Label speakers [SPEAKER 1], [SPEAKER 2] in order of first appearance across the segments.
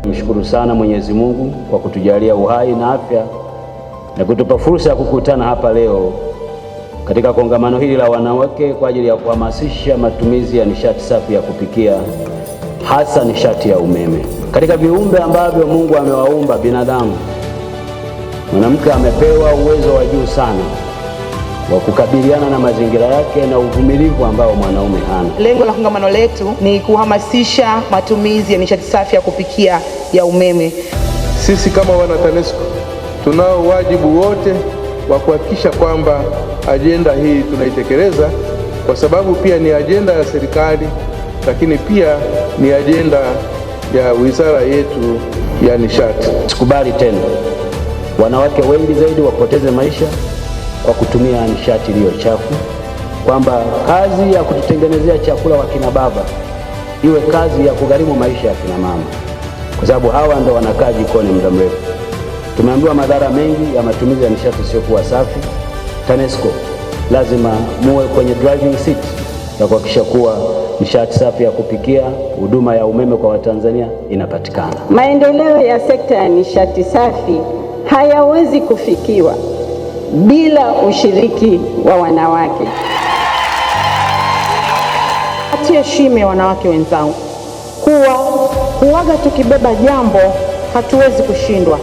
[SPEAKER 1] Mshukuru sana Mwenyezi Mungu kwa kutujalia uhai na afya na kutupa fursa ya kukutana hapa leo katika kongamano hili la wanawake kwa ajili ya kuhamasisha matumizi ya nishati safi ya kupikia, hasa nishati ya umeme. Katika viumbe ambavyo Mungu amewaumba binadamu, mwanamke amepewa uwezo wa juu sana wa kukabiliana na mazingira yake na uvumilivu ambao mwanaume hana.
[SPEAKER 2] Lengo la kongamano letu ni kuhamasisha matumizi ya nishati safi ya kupikia ya umeme.
[SPEAKER 3] Sisi kama wana TANESCO tunao wajibu wote wa kuhakikisha kwamba ajenda hii tunaitekeleza, kwa sababu pia ni ajenda ya serikali, lakini pia ni ajenda ya wizara yetu ya nishati.
[SPEAKER 1] Sikubali tena wanawake wengi zaidi wapoteze maisha kwa kutumia nishati iliyo chafu, kwamba kazi ya kututengenezea chakula wa kina baba iwe kazi ya kugharimu maisha ya kina mama, kwa sababu hawa ndo wanakaa jikoni muda mrefu. Tumeambiwa madhara mengi ya matumizi ya nishati isiyokuwa safi. TANESCO lazima muwe kwenye driving seat ya kuhakikisha kuwa nishati safi ya kupikia, huduma ya umeme kwa Watanzania inapatikana.
[SPEAKER 4] Maendeleo ya sekta ya nishati safi hayawezi kufikiwa bila ushiriki wa wanawake.
[SPEAKER 2] Tuheshime wanawake wenzangu, huwaga tukibeba jambo hatuwezi kushindwa.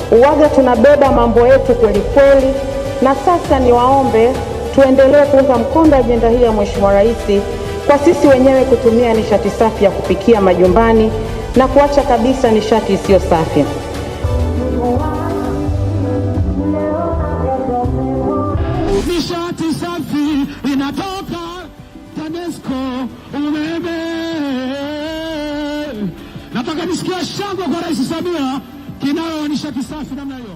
[SPEAKER 2] Huwaga tunabeba mambo yetu kweli kweli, na sasa niwaombe tuendelee kuunga mkono ajenda hii ya Mheshimiwa Rais kwa sisi wenyewe kutumia nishati safi ya kupikia majumbani na kuacha kabisa nishati isiyo safi.
[SPEAKER 5] Nishati safi inatoka TANESCO umeme. Nataka nisikia shangwe kwa Rais Samia, kinara wa nishati safi namna hiyo.